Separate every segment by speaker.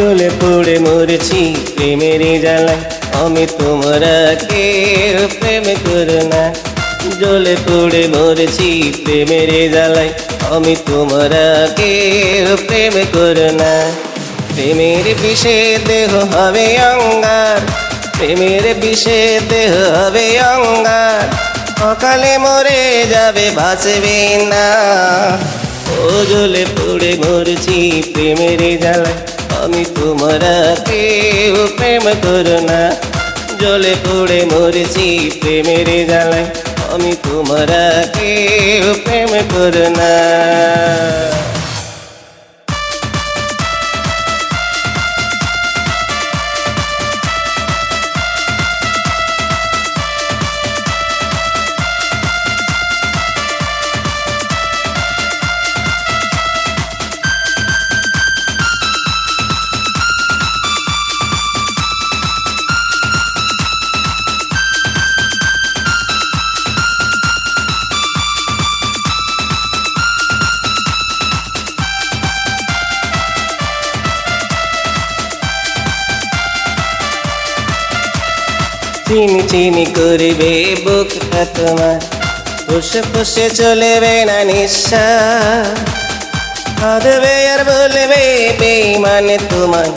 Speaker 1: জ্বলে পুড়ে মরেছি প্রেমের জ্বালায়, আমি তোমরা কেউ প্রেম করো না। জ্বলে পুড়ে মরেছি প্রেমের জ্বালায়, আমি তোমরা কেউ প্রেম করো না। প্রেমের বিষে দেহ হবে অঙ্গার, প্রেমের বিষে দেহ হবে অঙ্গার, অকালে মরে যাবে বাঁচবে না। ও জ্বলে পুড়ে মরছি প্রেমের জ্বালায়, আমি তোমরা কেউ প্রেম করো না। জ্বলে পুড়ে মরছি প্রেমের জ্বালায়, আমি তোমরা কেউ প্রেম করো না। চিনি চিনি করবে বুকটা তোমার, ফুসে ফুসে চলবে না নিঃশ্বাস, কাঁদবে আর বলবে বেঈমান তোমায়,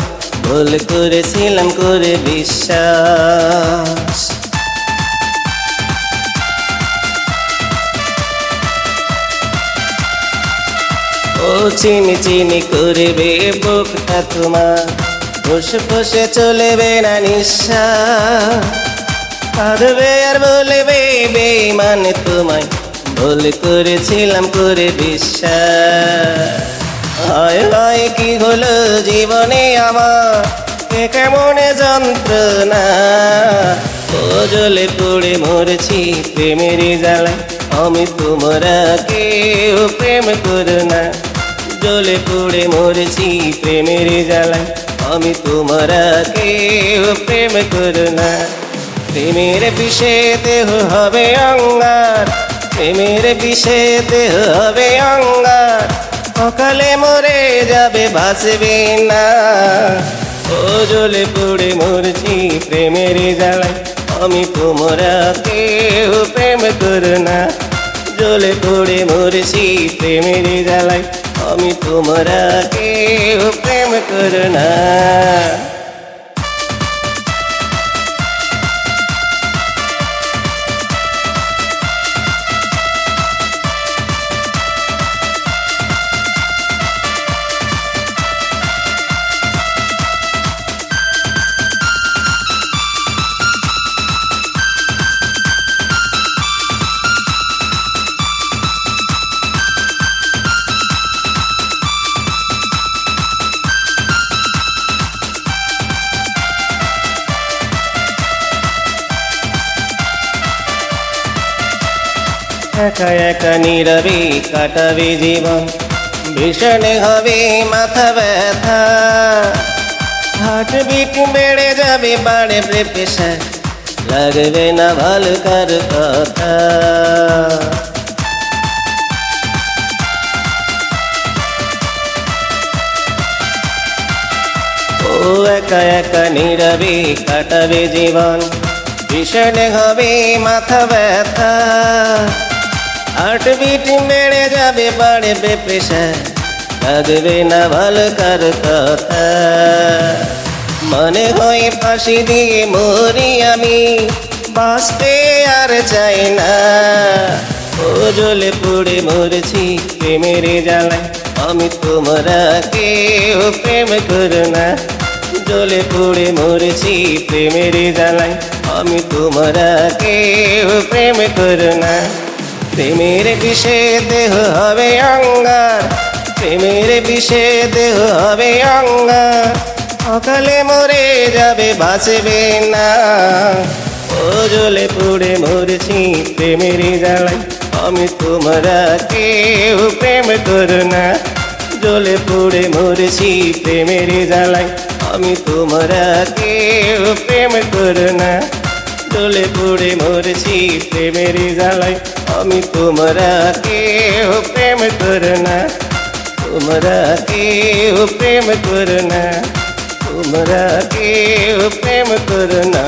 Speaker 1: ভুল করেছিলাম করে বিশ্বাস। ও চিনি চিনি করবে বুকটা তোমার, ফুসে ফুসে চলবে না নিঃশ্বাস, কাঁদবে আর বলবে বেঈমান তোমায়, ভুল করেছিলাম করে বিশ্বাস। হায় হায় কি হলো জীবনে আমার, এ কেমন যন্ত্রণা। ও জ্বলে পুড়ে মরছি প্রেমের জ্বালায়, আমি তোমরা কেউ প্রেম করো না। জ্বলে পুড়ে মরছি প্রেমের জ্বালায়, আমি তোমরা কেউ প্রেম করো না। প্রেমের বিষে দেহ হবে অঙ্গার, প্রেমের বিষে দেহ হবে অঙ্গার, অকালে মরে যাবে বাঁচবে না। ও জ্বলে পুড়ে মরছি প্রেমের জ্বালায়, আমি তোমরা কেউ প্রেম করো না। জ্বলে পুড়ে মরছি প্রেমের জ্বালায়, আমি তোমরা কেউ প্রেম করো না। একা একা নীরবে কাটাবে জীবন, ভীষণ হবে মাথা ব্যথা, হার্টবিট বেড়ে যাবে বাড়বে প্রেশার, লাগবে না ভালো কার কথা। ও একা একা নীরবে কাটাবে জীবন, ভীষণ হবে মাথা ব্যথা, হার্টবিট বেড়ে যাবে বাড়বে প্রেশার, লাগবে না ভালো কার কথা। মনে হয় ফাঁসি দিয়ে মরি আমি, বাঁচতে আর চাই না। ও জ্বলে পুড়ে মরছি প্রেমের জ্বালায়, আমি তোমরা কেউ প্রেম করো না। জ্বলে পুড়ে মরছি প্রেমের জ্বালায়, আমি তোমরা কেউ প্রেম করো না। প্রেমের বিষে দেহ হবে অঙ্গার, প্রেমের বিষে দেহ হবে অঙ্গার, অকালে মরে যাবে বাঁচবে না। ও জ্বলে পুড়ে মরছি প্রেমের জ্বালায়, আমি তোমরা কেউ প্রেম করো না। জ্বলে পুড়ে মরছি প্রেমের জ্বালায়, আমি তোমরা কেউ প্রেম করো না। জ্বলে পুড়ে মরছি প্রেমের জ্বালায়, আমি তোমরা কেউ প্রেম করো না। তোমরা কেউ প্রেম করো না। তোমরা কেউ প্রেম করো না